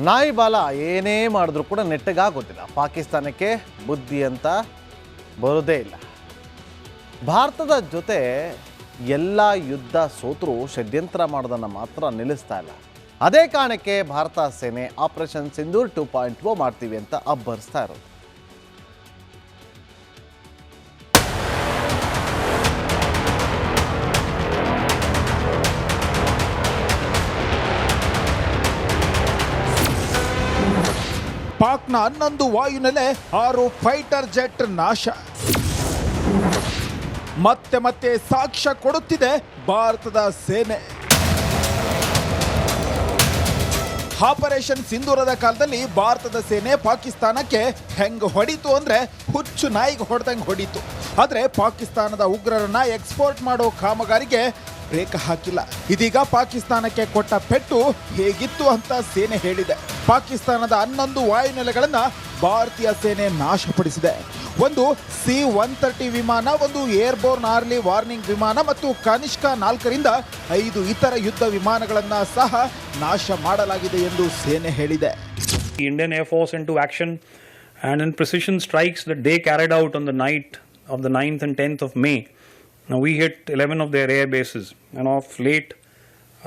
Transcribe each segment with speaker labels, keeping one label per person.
Speaker 1: ನಾಯಿ ಬಾಲ ಏನೇ ಮಾಡಿದ್ರೂ ಕೂಡ ನೆಟ್ಟಗಾಗೋದಿಲ್ಲ. ಪಾಕಿಸ್ತಾನಕ್ಕೆ ಬುದ್ಧಿ ಅಂತ ಬರೋದೇ ಇಲ್ಲ. ಭಾರತದ ಜೊತೆ ಎಲ್ಲ ಯುದ್ಧ ಸೋತರೂ ಷಡ್ಯಂತ್ರ ಮಾಡೋದನ್ನು ಮಾತ್ರ ನಿಲ್ಲಿಸ್ತಾ ಇಲ್ಲ. ಅದೇ ಕಾರಣಕ್ಕೆ ಭಾರತ ಸೇನೆ ಆಪರೇಷನ್ ಸಿಂಧೂರ್ 2.0 ಮಾಡ್ತೀವಿ ಅಂತ ಅಬ್ಬರಿಸ್ತಾ ಇರೋದು.
Speaker 2: ಪಾಕ್ನ 11 ವಾಯುನೆಲೆ 6 ಫೈಟರ್ ಜೆಟ್ ನಾಶ. ಮತ್ತೆ ಸಾಕ್ಷ್ಯ ಕೊಡುತ್ತಿದೆ ಭಾರತದ ಸೇನೆ. ಆಪರೇಷನ್ ಸಿಂಧೂರದ ಕಾಲದಲ್ಲಿ ಭಾರತದ ಸೇನೆ ಪಾಕಿಸ್ತಾನಕ್ಕೆ ಹೆಂಗ್ ಹೊಡಿತು ಅಂದ್ರೆ ಹುಚ್ಚು ನಾಯಿಗೆ ಹೊಡೆದಂಗೆ ಹೊಡಿತು. ಆದ್ರೆ ಪಾಕಿಸ್ತಾನದ ಉಗ್ರರನ್ನ ಎಕ್ಸ್ಪೋರ್ಟ್ ಮಾಡೋ ಕಾಮಗಾರಿಗೆ ಬ್ರೇಕ್ ಹಾಕಿಲ್ಲ. ಇದೀಗ ಪಾಕಿಸ್ತಾನಕ್ಕೆ ಕೊಟ್ಟ ಪೆಟ್ಟು ಹೇಗಿತ್ತು ಅಂತ ಸೇನೆ ಹೇಳಿದೆ. ಪಾಕಿಸ್ತಾನದ 11 ವಾಯುನೆಲೆಗಳನ್ನ ಭಾರತೀಯ ಸೇನೆ ನಾಶಪಡಿಸಿದೆ. ಒಂದು C-130 ವಿಮಾನ, ಒಂದು ಏರ್ಬೋರ್ನ್ ಆರ್ಲಿ ವಾರ್ನಿಂಗ್ ವಿಮಾನ ಮತ್ತು ಕನಿಷ್ಕ 4ರಿಂದ 5 ಇತರ ಯುದ್ಧ ವಿಮಾನಗಳನ್ನ ಸಹ ನಾಶ ಮಾಡಲಾಗಿದೆ ಎಂದು ಸೇನೆ ಹೇಳಿದೆ.
Speaker 3: Indian Air Force into action and in precision strikes that they carried out on the night of the 9th and 10th of May. Now we hit 11 of their air bases, and of late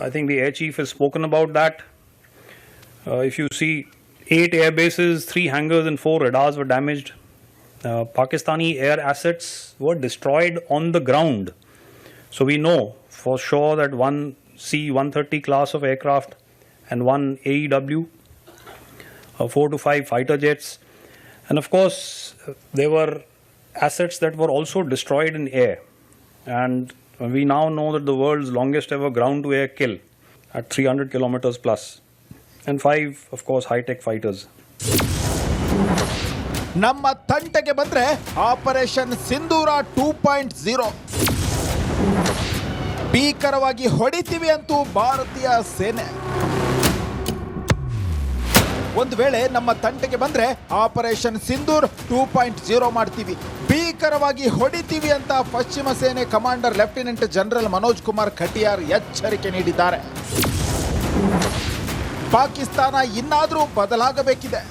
Speaker 3: I think the air chief has spoken about that. If you see 8 air bases, 3 hangars and 4 radars were damaged. Pakistani air assets were destroyed on the ground. So we know for sure that one C-130 class of aircraft and one AEW, 4 to 5 fighter jets, and of course there were assets that were also destroyed in air. And we now know that the world's longest ever ground to air kill at 300 kilometers plus, and 5 of course high-tech fighters.
Speaker 2: ನಮ್ಮ ತಂಟೆಗೆ ಬಂದ್ರೆ operation ಸಿಂಧೂರ 2.0 ಭೀಕರವಾಗಿ ಹೊಡಿತೀವಿ ಅಂತೂ ಭಾರತೀಯ ಸೇನೆ. ಒಂದು ವೇಳೆ ನಮ್ಮ ತಂಟೆಗೆ ಬಂದ್ರೆ ಆಪರೇಷನ್ ಸಿಂಧೂರ್ 2.0 ಮಾಡ್ತೀವಿ, ಭೀಕರವಾಗಿ ಹೊಡಿತೀವಿ ಅಂತ ಪಶ್ಚಿಮ ಸೇನೆ commander lieutenant general Manoj Kumar Katiyar ಎಚ್ಚರಿಕೆ ನೀಡಿದ್ದಾರೆ. ಪಾಕಿಸ್ತಾನ ಇನ್ನಾದರೂ ಬದಲಾಗಬೇಕಿದೆ.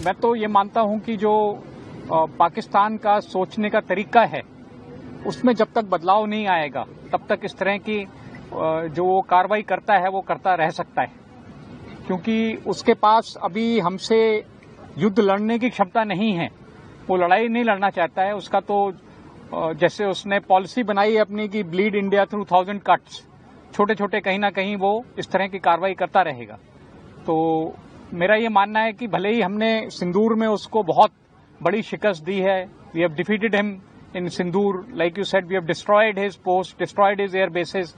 Speaker 4: मैं तो ये मानता हूं कि जो पाकिस्तान का सोचने का तरीका है उसमें जब तक बदलाव नहीं आएगा तब तक इस तरह की जो वो कार्रवाई करता है वो करता रह सकता है, क्योंकि उसके पास अभी हमसे युद्ध लड़ने की क्षमता नहीं है. वो लड़ाई नहीं लड़ना चाहता है. उसका तो जैसे उसने पॉलिसी बनाई है अपनी कि ब्लीड इंडिया थ्रू 1000 कट्स, छोटे छोटे कहीं ना कहीं वो इस तरह की कार्रवाई करता रहेगा. तो मेरा ये मानना है कि भले ही हमने सिंदूर में उसको बहुत बड़ी शिकस्त दी है, we have defeated him in Sindoor, like you said, we have destroyed his post, destroyed his air bases.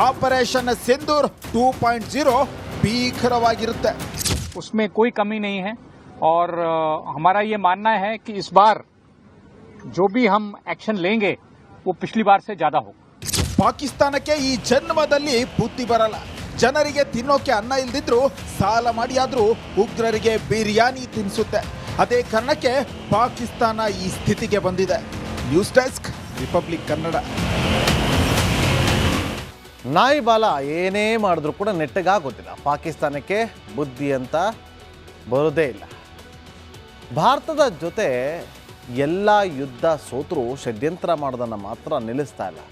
Speaker 2: Operation Sindoor 2.0 ಭೀಕರವಾಗಿರುತ್ತೆ,
Speaker 4: उसमें कोई कमी नहीं है. और हमारा ये मानना है कि इस बार जो भी हम एक्शन लेंगे वो पिछली बार से ज्यादा हो.
Speaker 2: ಪಾಕಿಸ್ತಾನಕ್ಕೆ ಈ ಜನ್ಮದಲ್ಲಿ ಬುದ್ಧಿ ಬರಲ್ಲ. ಜನರಿಗೆ ತಿನ್ನೋಕೆ ಅನ್ನ ಇಲ್ದಿದ್ರು ಸಾಲ ಮಾಡಿಯಾದ್ರೂ ಉಗ್ರರಿಗೆ ಬಿರಿಯಾನಿ ತಿನ್ನಿಸುತ್ತೆ. ಅದೇ ಕಾರಣಕ್ಕೆ ಪಾಕಿಸ್ತಾನ ಈ ಸ್ಥಿತಿಗೆ ಬಂದಿದೆ. News desk, republic Kannada.
Speaker 1: ನಾಯಿ ಬಾಲ ಏನೇ ಮಾಡಿದ್ರೂ ಕೂಡ ನೆಟ್ಟಗಾಗೋದಿಲ್ಲ. ಪಾಕಿಸ್ತಾನಕ್ಕೆ ಬುದ್ಧಿ ಅಂತ ಬರೋದೇ ಇಲ್ಲ. ಭಾರತದ ಜೊತೆ ಎಲ್ಲ ಯುದ್ಧ ಸೋತರೂ ಷಡ್ಯಂತ್ರ ಮಾಡೋದನ್ನು ಮಾತ್ರ ನಿಲ್ಲಿಸ್ತಾ ಇಲ್ಲ.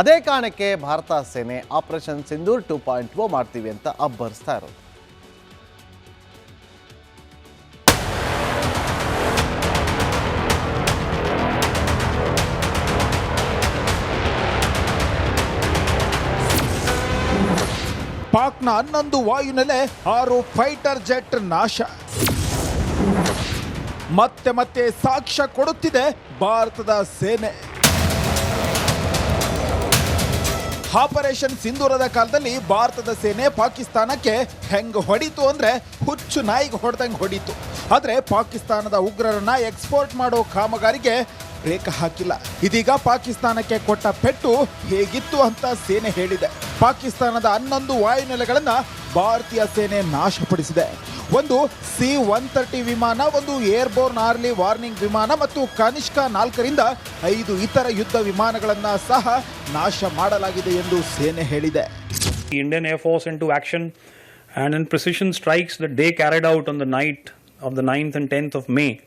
Speaker 1: ಅದೇ ಕಾರಣಕ್ಕೆ ಭಾರತ ಸೇನೆ ಆಪರೇಷನ್ ಸಿಂಧೂರ್ 2.0 ಮಾಡ್ತೀವಿ ಅಂತ ಅಬ್ಬರಿಸ್ತಾ ಇರೋದು.
Speaker 2: ಪಾಕ್ನ 11 ವಾಯುನೆಲೆ 6 ಫೈಟರ್ ಜೆಟ್ ನಾಶ. ಮತ್ತೆ ಸಾಕ್ಷ್ಯ ಕೊಡುತ್ತಿದೆ ಭಾರತದ ಸೇನೆ. ಆಪರೇಷನ್ ಸಿಂಧೂರದ ಕಾಲದಲ್ಲಿ ಭಾರತದ ಸೇನೆ ಪಾಕಿಸ್ತಾನಕ್ಕೆ ಹೆಂಗ್ ಹೊಡಿತು ಅಂದ್ರೆ ಹುಚ್ಚು ನಾಯಿಗೆ ಹೊಡೆದಂಗೆ ಹೊಡಿತು. ಆದ್ರೆ ಪಾಕಿಸ್ತಾನದ ಉಗ್ರರನ್ನ ಎಕ್ಸ್ಪೋರ್ಟ್ ಮಾಡೋ ಕಾಮಗಾರಿಗೆ ಬ್ರೇಕ್ ಹಾಕಿಲ್ಲ. ಇದೀಗ ಪಾಕಿಸ್ತಾನಕ್ಕೆ ಕೊಟ್ಟ ಪೆಟ್ಟು ಹೇಗಿತ್ತು ಅಂತ ಸೇನೆ ಹೇಳಿದೆ. ಪಾಕಿಸ್ತಾನದ 11 ವಾಯುನೆಲೆಗಳನ್ನ ಭಾರತೀಯ ಸೇನೆ ನಾಶಪಡಿಸಿದೆ. ಒಂದು C-130 ವಿಮಾನ, ಒಂದು ಏರ್ಬೋರ್ನ್ ಆರ್ಲಿ ವಾರ್ನಿಂಗ್ ವಿಮಾನ ಮತ್ತು ಕನಿಷ್ಕ 4ರಿಂದ 5 ಇತರ ಯುದ್ಧ ವಿಮಾನಗಳನ್ನ ಸಹ ನಾಶ ಮಾಡಲಾಗಿದೆ ಎಂದು ಸೇನೆ ಹೇಳಿದೆ.
Speaker 3: Indian Air Force into action and in precision strikes that they carried out on the night of the 9th and 10th of May.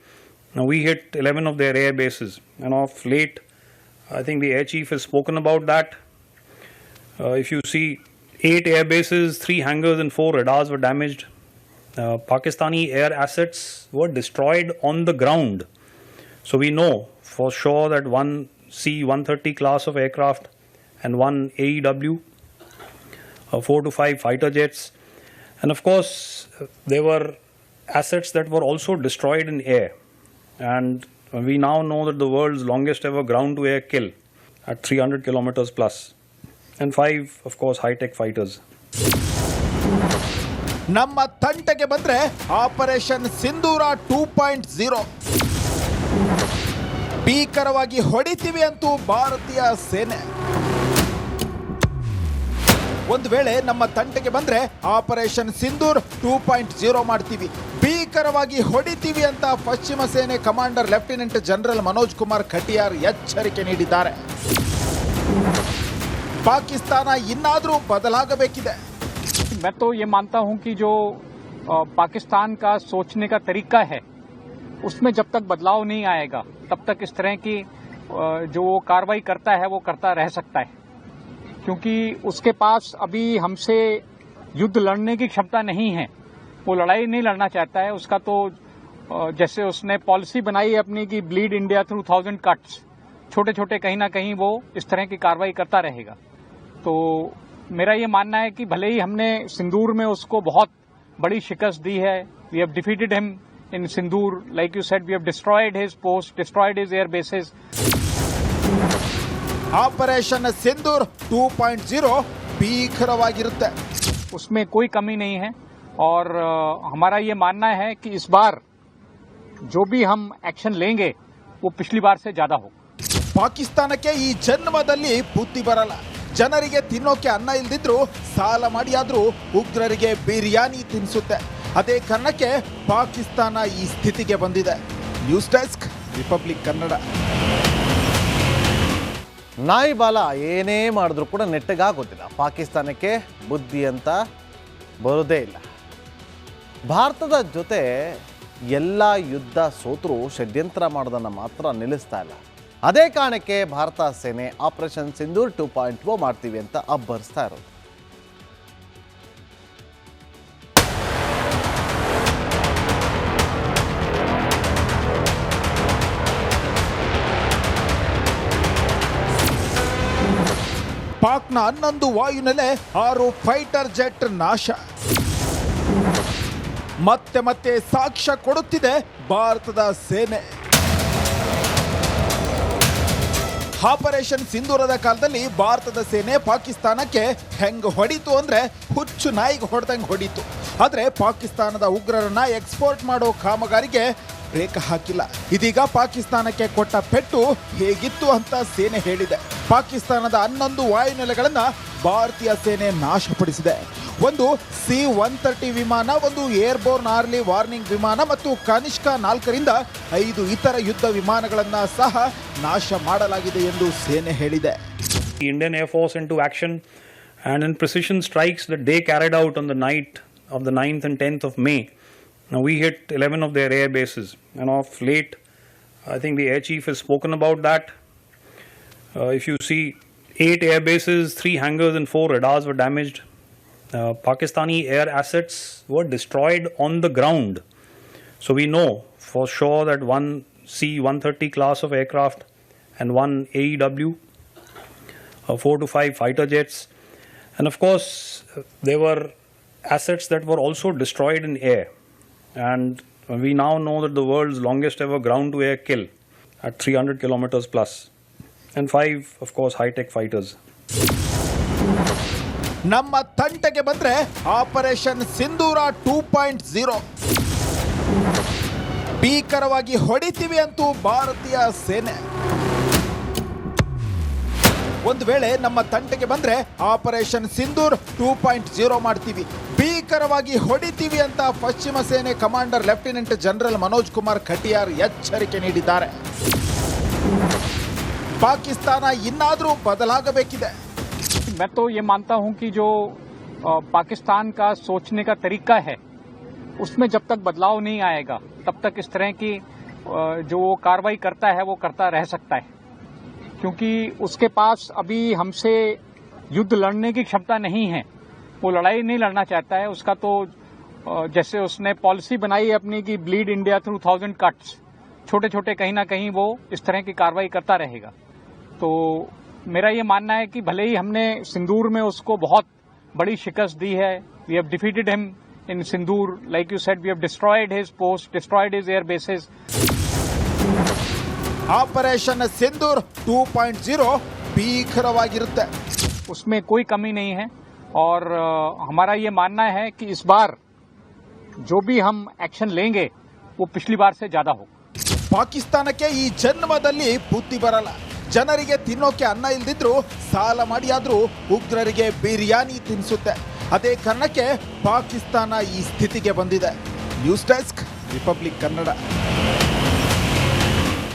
Speaker 3: Now we hit 11 of their air bases, and of late, I think the air chief has spoken about that. If you see, 8 air bases, 3 hangars and 4 radars were damaged. Pakistani air assets were destroyed on the ground. So we know for sure that one C-130 class of aircraft and one AEW, 4 to 5 fighter jets. And of course, there were assets that were also destroyed in air. And we now know that the world's longest ever ground-to-air kill at 300 kilometers plus. And 5, of course, high-tech fighters.
Speaker 2: ನಮ್ಮ ತಂಟೆಗೆ ಬಂದ್ರೆ operation ಸಿಂಧೂರ 2.0 ಭೀಕರವಾಗಿ ಹೊಡಿತೀವಿ ಅಂತೂ ಭಾರತೀಯ ಸೇನೆ. ಒಂದು ವೇಳೆ ನಮ್ಮ ತಂಟೆಗೆ ಬಂದ್ರೆ ಆಪರೇಷನ್ ಸಿಂಧೂರ್ 2.0 ಮಾಡ್ತೀವಿ, ಭೀಕರವಾಗಿ ಹೊಡಿತೀವಿ ಅಂತ ಪಶ್ಚಿಮ ಸೇನೆ commander lieutenant general Manoj Kumar Katiyar ಎಚ್ಚರಿಕೆ ನೀಡಿದ್ದಾರೆ. ಪಾಕಿಸ್ತಾನ ಇನ್ನಾದರೂ ಬದಲಾಗಬೇಕಿದೆ.
Speaker 4: मैं तो ये मानता हूं कि जो पाकिस्तान का सोचने का तरीका है उसमें जब तक बदलाव नहीं आएगा तब तक इस तरह की जो वो कार्रवाई करता है वो करता रह सकता है, क्योंकि उसके पास अभी हमसे युद्ध लड़ने की क्षमता नहीं है. वो लड़ाई नहीं लड़ना चाहता है. उसका तो जैसे उसने पॉलिसी बनाई है अपनी कि ब्लीड इंडिया थ्रू 1000 कट्स, छोटे छोटे कहीं ना कहीं वो इस तरह की कार्रवाई करता रहेगा. तो मेरा ये मानना है कि भले ही हमने सिंदूर में उसको बहुत बड़ी शिकस्त दी है, we have defeated him in Sindoor, like you said, we have destroyed his post, destroyed his air bases.
Speaker 2: Operation Sindoor 2.0 ಭೀಕರವಾಗಿರುತ್ತೆ.
Speaker 4: उसमें कोई कमी नहीं है और हमारा ये मानना है कि इस बार जो भी हम एक्शन लेंगे वो पिछली बार से ज्यादा हो.
Speaker 2: ಪಾಕಿಸ್ತಾನಕ್ಕೆ ಈ ಜನ್ಮದಲ್ಲಿ ಬುದ್ಧಿ ಬರಲ್ಲ. ಜನರಿಗೆ ತಿನ್ನೋಕೆ ಅನ್ನ ಇಲ್ದಿದ್ರು ಸಾಲ ಮಾಡಿಯಾದ್ರೂ ಉಗ್ರರಿಗೆ ಬಿರಿಯಾನಿ ತಿನ್ನಿಸುತ್ತೆ. ಅದೇ ಕಾರಣಕ್ಕೆ ಪಾಕಿಸ್ತಾನ ಈ ಸ್ಥಿತಿಗೆ ಬಂದಿದೆ. News desk, republic Kannada.
Speaker 1: ನಾಯಿ ಬಾಲ ಏನೇ ಮಾಡಿದ್ರು ಕೂಡ ನೆಟ್ಟಗಾಗೋದಿಲ್ಲ. ಪಾಕಿಸ್ತಾನಕ್ಕೆ ಬುದ್ಧಿ ಅಂತ ಬರೋದೇ ಇಲ್ಲ. ಭಾರತದ ಜೊತೆ ಎಲ್ಲ ಯುದ್ಧ ಸೋತರೂ ಷಡ್ಯಂತ್ರ ಮಾಡೋದನ್ನು ಮಾತ್ರ ನಿಲ್ಲಿಸ್ತಾ ಇಲ್ಲ. ಅದೇ ಕಾರಣಕ್ಕೆ ಭಾರತ ಸೇನೆ ಆಪರೇಷನ್ ಸಿಂಧೂರ್ 2.0 ಮಾಡ್ತೀವಿ ಅಂತ ಅಬ್ಬರಿಸ್ತಾ ಇರೋದು.
Speaker 2: ಪಾಕ್ನ 11 ವಾಯುನೆಲೆ, 6 ಫೈಟರ್ ಜೆಟ್ ನಾಶ. ಮತ್ತೆ ಮತ್ತೆ ಸಾಕ್ಷ್ಯ ಕೊಡುತ್ತಿದೆ ಭಾರತದ ಸೇನೆ. ಆಪರೇಷನ್ ಸಿಂಧೂರದ ಕಾಲದಲ್ಲಿ ಭಾರತದ ಸೇನೆ ಪಾಕಿಸ್ತಾನಕ್ಕೆ ಹೆಂಗ್ ಹೊಡಿತು ಅಂದ್ರೆ ಹುಚ್ಚು ನಾಯಿಗೆ ಹೊಡೆದಂಗೆ ಹೊಡಿತು. ಆದ್ರೆ ಪಾಕಿಸ್ತಾನದ ಉಗ್ರರನ್ನ ಎಕ್ಸ್ಪೋರ್ಟ್ ಮಾಡೋ ಕಾಮಗಾರಿಗೆ ಬ್ರೇಕ್ ಹಾಕಿಲ್ಲ. ಇದೀಗ ಪಾಕಿಸ್ತಾನಕ್ಕೆ ಕೊಟ್ಟ ಪೆಟ್ಟು ಹೇಗಿತ್ತು ಅಂತ ಸೇನೆ ಹೇಳಿದೆ. ಪಾಕಿಸ್ತಾನದ 11 ವಾಯುನೆಲೆಗಳನ್ನ ಭಾರತೀಯ ಸೇನೆ ನಾಶಪಡಿಸಿದೆ. ಒಂದು C-130 ವಿಮಾನ, ಒಂದು ಏರ್ಬೋರ್ನ್ ಆರ್ಲಿ ವಾರ್ನಿಂಗ್ ವಿಮಾನ ಮತ್ತು ಕನಿಷ್ಕ 4ರಿಂದ 5 ಇತರ ಯುದ್ಧ ವಿಮಾನಗಳನ್ನ ಸಹ ನಾಶ ಮಾಡಲಾಗಿದೆ ಎಂದು ಸೇನೆ ಹೇಳಿದೆ.
Speaker 3: The Indian Air Force into action, and in precision strikes that they carried out on the night of the 9th and 10th of May. Now we hit 11 of their air bases, and of late, I think the air chief has spoken about that. If you see, 8 air bases, 3 hangars and 4 radars were damaged. Pakistani air assets were destroyed on the ground. So we know for sure that one C-130 class of aircraft and one AEW, 4 to 5 fighter jets. And of course, there were assets that were also destroyed in air. And we now know that the world's longest ever ground-to-air kill at 300 kilometers plus. And 5, of course, high-tech fighters.
Speaker 2: ನಮ್ಮ ತಂಟೆಗೆ ಬಂದ್ರೆ operation ಸಿಂಧೂರ 2.0 ಭೀಕರವಾಗಿ ಹೊಡಿತೀವಿ ಅಂತೂ ಭಾರತೀಯ ಸೇನೆ. ಒಂದು ವೇಳೆ ನಮ್ಮ ತಂಟೆಗೆ ಬಂದ್ರೆ ಆಪರೇಷನ್ ಸಿಂಧೂರ್ 2.0 ಮಾಡ್ತೀವಿ, ಭೀಕರವಾಗಿ ಹೊಡಿತೀವಿ ಅಂತ ಪಶ್ಚಿಮ ಸೇನೆ commander lieutenant general Manoj Kumar Katiyar ಎಚ್ಚರಿಕೆ ನೀಡಿದ್ದಾರೆ. ಪಾಕಿಸ್ತಾನ ಇನ್ನಾದರೂ ಬದಲಾಗಬೇಕಿದೆ.
Speaker 4: मैं तो ये मानता हूं कि जो पाकिस्तान का सोचने का तरीका है उसमें जब तक बदलाव नहीं आएगा तब तक इस तरह की जो वो कार्रवाई करता है वो करता रह सकता है, क्योंकि उसके पास अभी हमसे युद्ध लड़ने की क्षमता नहीं है। वो लड़ाई नहीं लड़ना चाहता है। उसका तो जैसे उसने पॉलिसी बनाई है अपनी कि ब्लीड इंडिया थ्रू 1000 कट्स, छोटे छोटे कहीं ना कहीं वो इस तरह की कार्रवाई करता रहेगा। तो मेरा ये मानना है कि भले ही हमने सिंदूर में उसको बहुत बड़ी शिकस्त दी है, we have defeated him in Sindoor, like you said, we have destroyed his post, destroyed his air bases.
Speaker 2: Operation Sindoor 2.0 ಭೀಕರವಾಗಿರುತ್ತೆ.
Speaker 4: उसमें कोई कमी नहीं है और हमारा ये मानना है कि इस बार जो भी हम एक्शन लेंगे वो पिछली बार से ज्यादा हो.
Speaker 2: ಪಾಕಿಸ್ತಾನಕ್ಕೆ ಈ ಜನ್ಮದಲ್ಲಿ ಬುದ್ಧಿ ಬರಲ್ಲ. ಜನರಿಗೆ ತಿನ್ನೋಕೆ ಅನ್ನ ಇಲ್ದಿದ್ರು ಸಾಲ ಮಾಡಿ ಆದ್ರೂ ಉಗ್ರರಿಗೆ ಬಿರಿಯಾನಿ ತಿನ್ನಿಸುತ್ತೆ. ಅದೇ ಕಾರಣಕ್ಕೆ ಪಾಕಿಸ್ತಾನ ಈ ಸ್ಥಿತಿಗೆ ಬಂದಿದೆ. News desk, republic Kannada.